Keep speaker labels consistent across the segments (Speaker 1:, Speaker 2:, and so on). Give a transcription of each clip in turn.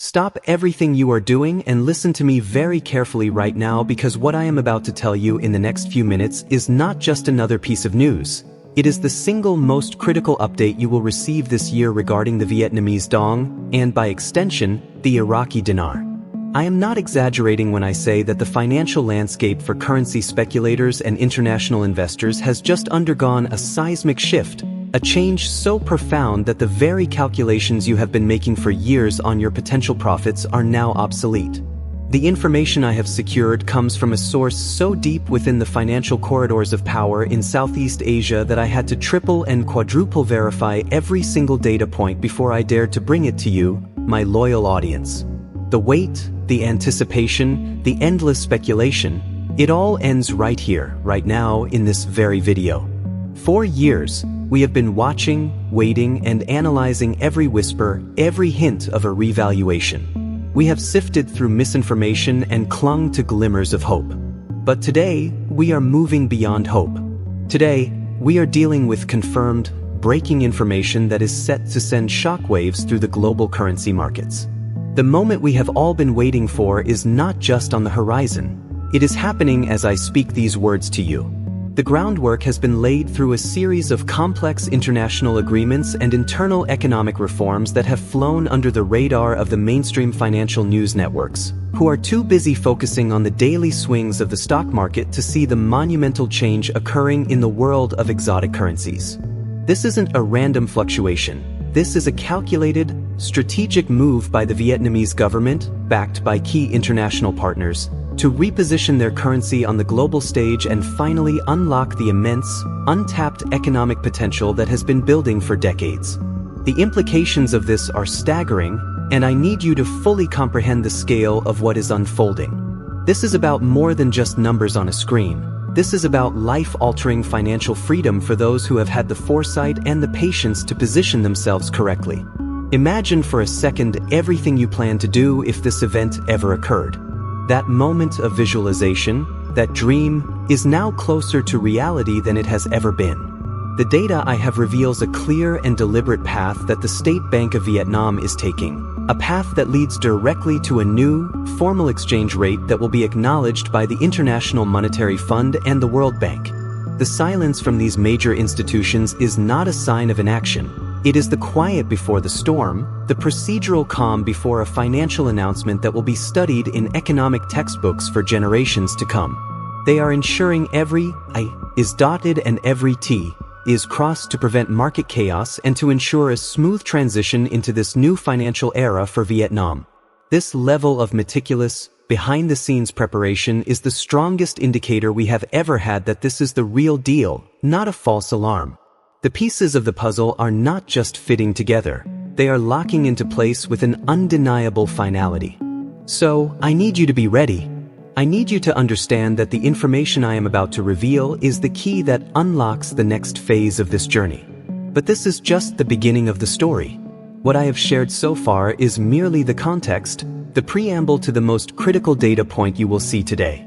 Speaker 1: Stop everything you are doing and listen to me very carefully right now, because what I am about to tell you in the next few minutes is not just another piece of news. It is the single most critical update you will receive this year regarding the Vietnamese Dong, and by extension, the Iraqi Dinar. I am not exaggerating when I say that the financial landscape for currency speculators and international investors has just undergone a seismic shift, a change so profound that the very calculations you have been making for years on your potential profits are now obsolete. The information I have secured comes from a source so deep within the financial corridors of power in Southeast Asia that I had to triple and quadruple verify every single data point before I dared to bring it to you, my loyal audience. The wait, the anticipation, the endless speculation, it all ends right here, right now, in this very video. For years, we have been watching, waiting, and analyzing every whisper, every hint of a revaluation. We have sifted through misinformation and clung to glimmers of hope. But today, we are moving beyond hope. Today, we are dealing with confirmed, breaking information that is set to send shockwaves through the global currency markets. The moment we have all been waiting for is not just on the horizon. It is happening as I speak these words to you. The groundwork has been laid through a series of complex international agreements and internal economic reforms that have flown under the radar of the mainstream financial news networks, who are too busy focusing on the daily swings of the stock market to see the monumental change occurring in the world of exotic currencies. This isn't a random fluctuation. This is a calculated, strategic move by the Vietnamese government, backed by key international partners, to reposition their currency on the global stage and finally unlock the immense, untapped economic potential that has been building for decades. The implications of this are staggering, and I need you to fully comprehend the scale of what is unfolding. This is about more than just numbers on a screen. This is about life-altering financial freedom for those who have had the foresight and the patience to position themselves correctly. Imagine for a second everything you plan to do if this event ever occurred. That moment of visualization, that dream, is now closer to reality than it has ever been. The data I have reveals a clear and deliberate path that the State Bank of Vietnam is taking, a path that leads directly to a new, formal exchange rate that will be acknowledged by the International Monetary Fund and the World Bank. The silence from these major institutions is not a sign of inaction. It is the quiet before the storm, the procedural calm before a financial announcement that will be studied in economic textbooks for generations to come. They are ensuring every I is dotted and every T is crossed to prevent market chaos and to ensure a smooth transition into this new financial era for Vietnam. This level of meticulous, behind-the-scenes preparation is the strongest indicator we have ever had that this is the real deal, not a false alarm. The pieces of the puzzle are not just fitting together, they are locking into place with an undeniable finality. So, I need you to be ready. I need you to understand that the information I am about to reveal is the key that unlocks the next phase of this journey. But this is just the beginning of the story. What I have shared so far is merely the context, the preamble to the most critical data point you will see today.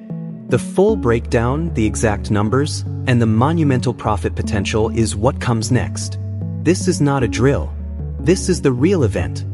Speaker 1: The full breakdown, the exact numbers, and the monumental profit potential is what comes next. This is not a drill. This is the real event.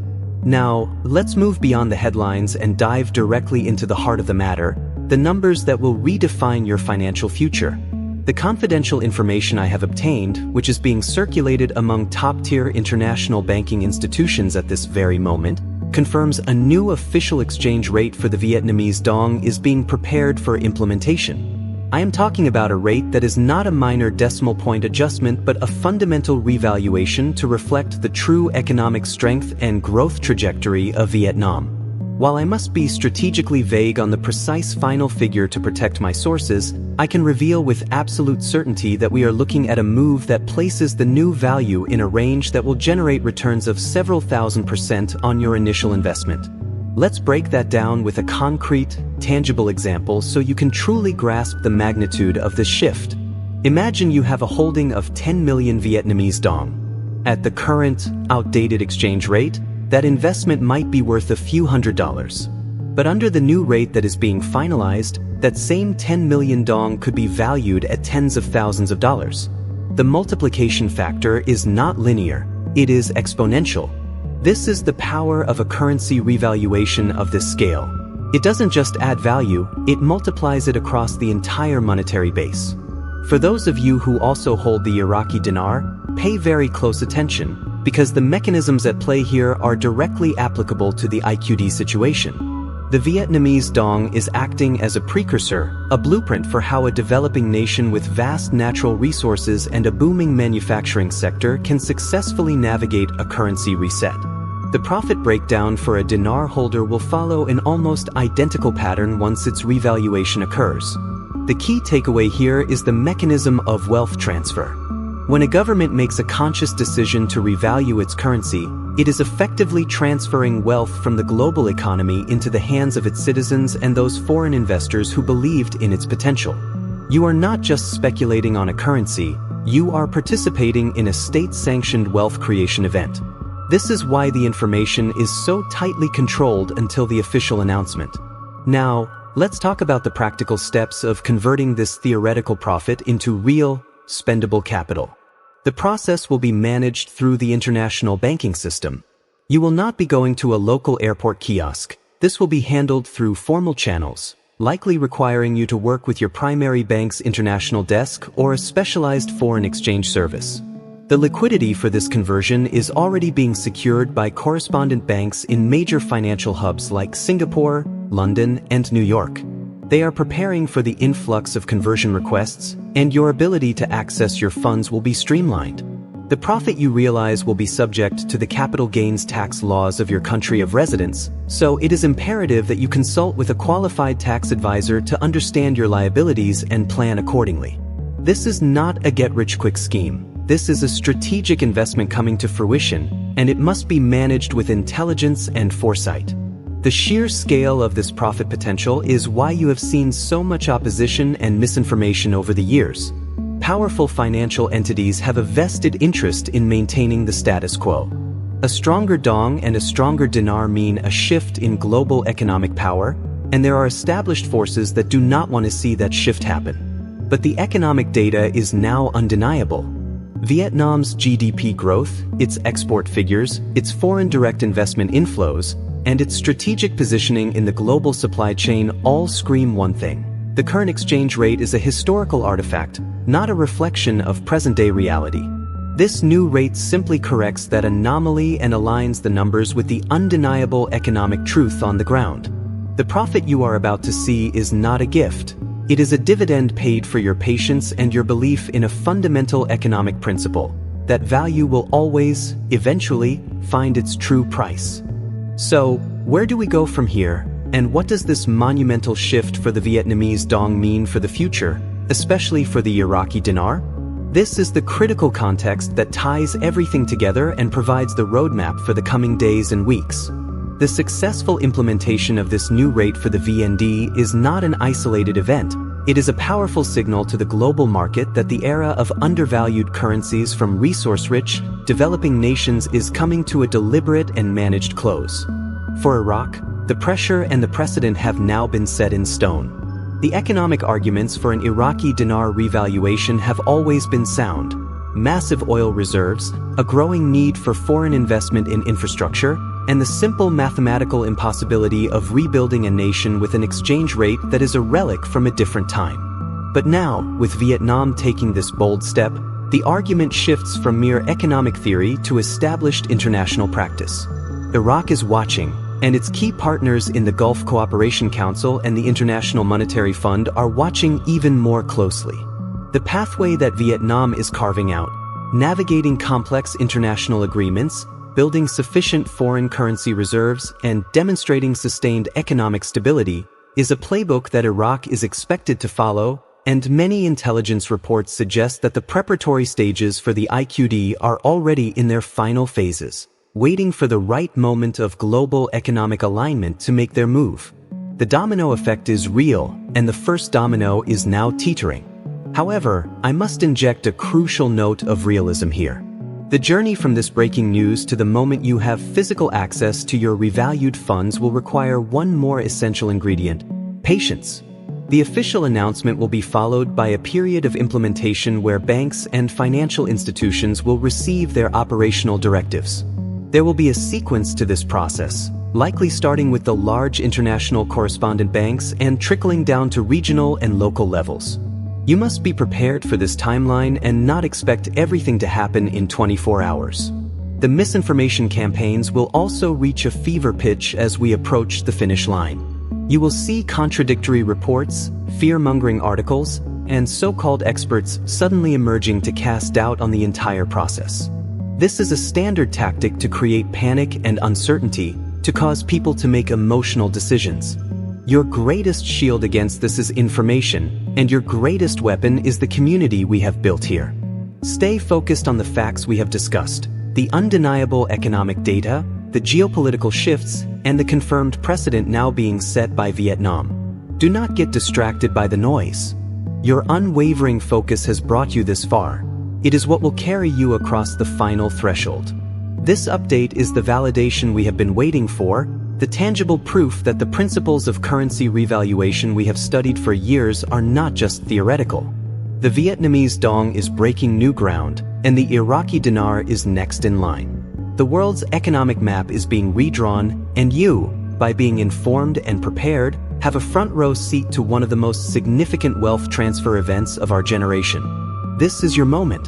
Speaker 1: Now, let's move beyond the headlines and dive directly into the heart of the matter, the numbers that will redefine your financial future. The confidential information I have obtained, which is being circulated among top-tier international banking institutions at this very moment, confirms a new official exchange rate for the Vietnamese Dong is being prepared for implementation. I am talking about a rate that is not a minor decimal point adjustment but a fundamental revaluation to reflect the true economic strength and growth trajectory of Vietnam. While I must be strategically vague on the precise final figure to protect my sources, I can reveal with absolute certainty that we are looking at a move that places the new value in a range that will generate returns of several thousand% on your initial investment. Let's break that down with a concrete, tangible example so you can truly grasp the magnitude of this shift. Imagine you have a holding of 10 million Vietnamese Dong. At the current, outdated exchange rate, that investment might be worth a few $100s. But under the new rate that is being finalized, that same 10 million Dong could be valued at tens of thousands of dollars. The multiplication factor is not linear, it is exponential. This is the power of a currency revaluation of this scale. It doesn't just add value, it multiplies it across the entire monetary base. For those of you who also hold the Iraqi dinar, pay very close attention, because the mechanisms at play here are directly applicable to the IQD situation. The Vietnamese Dong is acting as a precursor, a blueprint for how a developing nation with vast natural resources and a booming manufacturing sector can successfully navigate a currency reset. The profit breakdown for a dinar holder will follow an almost identical pattern once its revaluation occurs. The key takeaway here is the mechanism of wealth transfer. When a government makes a conscious decision to revalue its currency, it is effectively transferring wealth from the global economy into the hands of its citizens and those foreign investors who believed in its potential. You are not just speculating on a currency, you are participating in a state-sanctioned wealth creation event. This is why the information is so tightly controlled until the official announcement. Now, let's talk about the practical steps of converting this theoretical profit into real, spendable capital. The process will be managed through the international banking system. You will not be going to a local airport kiosk. This will be handled through formal channels, likely requiring you to work with your primary bank's international desk or a specialized foreign exchange service. The liquidity for this conversion is already being secured by correspondent banks in major financial hubs like Singapore, London, and New York. They are preparing for the influx of conversion requests, and your ability to access your funds will be streamlined. The profit you realize will be subject to the capital gains tax laws of your country of residence, so it is imperative that you consult with a qualified tax advisor to understand your liabilities and plan accordingly. This is not a get-rich-quick scheme. This is a strategic investment coming to fruition, and it must be managed with intelligence and foresight. The sheer scale of this profit potential is why you have seen so much opposition and misinformation over the years. Powerful financial entities have a vested interest in maintaining the status quo. A stronger dong and a stronger dinar mean a shift in global economic power, and there are established forces that do not want to see that shift happen. But the economic data is now undeniable. Vietnam's GDP growth, its export figures, its foreign direct investment inflows, and its strategic positioning in the global supply chain all scream one thing. The current exchange rate is a historical artifact, not a reflection of present-day reality. This new rate simply corrects that anomaly and aligns the numbers with the undeniable economic truth on the ground. The profit you are about to see is not a gift. It is a dividend paid for your patience and your belief in a fundamental economic principle, that value will always, eventually, find its true price. So, where do we go from here, and what does this monumental shift for the Vietnamese Dong mean for the future, especially for the Iraqi dinar? This is the critical context that ties everything together and provides the roadmap for the coming days and weeks. The successful implementation of this new rate for the VND is not an isolated event. It is a powerful signal to the global market that the era of undervalued currencies from resource-rich, developing nations is coming to a deliberate and managed close. For Iraq, the pressure and the precedent have now been set in stone. The economic arguments for an Iraqi dinar revaluation have always been sound. Massive oil reserves, a growing need for foreign investment in infrastructure, and the simple mathematical impossibility of rebuilding a nation with an exchange rate that is a relic from a different time. But now, with Vietnam taking this bold step, the argument shifts from mere economic theory to established international practice. Iraq is watching, and its key partners in the Gulf Cooperation Council and the International Monetary Fund are watching even more closely. The pathway that Vietnam is carving out, navigating complex international agreements, building sufficient foreign currency reserves, and demonstrating sustained economic stability, is a playbook that Iraq is expected to follow, and many intelligence reports suggest that the preparatory stages for the IQD are already in their final phases, waiting for the right moment of global economic alignment to make their move. The domino effect is real, and the first domino is now teetering. However, I must inject a crucial note of realism here. The journey from this breaking news to the moment you have physical access to your revalued funds will require one more essential ingredient: patience. The official announcement will be followed by a period of implementation where banks and financial institutions will receive their operational directives. There will be a sequence to this process, likely starting with the large international correspondent banks and trickling down to regional and local levels. You must be prepared for this timeline and not expect everything to happen in 24 hours. The misinformation campaigns will also reach a fever pitch as we approach the finish line. You will see contradictory reports, fear-mongering articles, and so-called experts suddenly emerging to cast doubt on the entire process. This is a standard tactic to create panic and uncertainty, to cause people to make emotional decisions. Your greatest shield against this is information, and your greatest weapon is the community we have built here. Stay focused on the facts we have discussed, the undeniable economic data, the geopolitical shifts, and the confirmed precedent now being set by Vietnam. Do not get distracted by the noise. Your unwavering focus has brought you this far. It is what will carry you across the final threshold. This update is the validation we have been waiting for, the tangible proof that the principles of currency revaluation we have studied for years are not just theoretical. The Vietnamese Dong is breaking new ground, and the Iraqi Dinar is next in line. The world's economic map is being redrawn, and you, by being informed and prepared, have a front-row seat to one of the most significant wealth transfer events of our generation. This is your moment.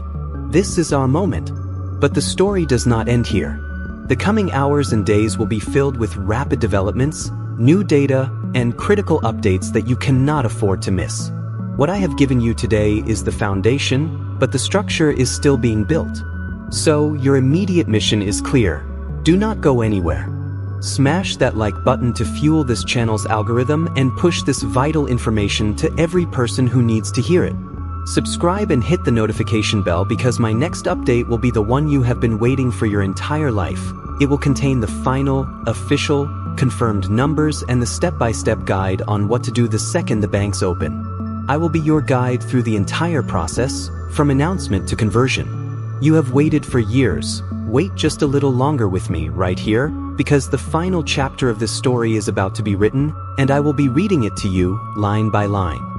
Speaker 1: This is our moment. But the story does not end here. The coming hours and days will be filled with rapid developments, new data, and critical updates that you cannot afford to miss. What I have given you today is the foundation, but the structure is still being built. So, your immediate mission is clear. Do not go anywhere. Smash that like button to fuel this channel's algorithm and push this vital information to every person who needs to hear it. Subscribe and hit the notification bell because my next update will be the one you have been waiting for your entire life. It will contain the final, official, confirmed numbers and the step-by-step guide on what to do the second the banks open. I will be your guide through the entire process, from announcement to conversion. You have waited for years. Wait just a little longer with me right here, because the final chapter of this story is about to be written, and I will be reading it to you line by line.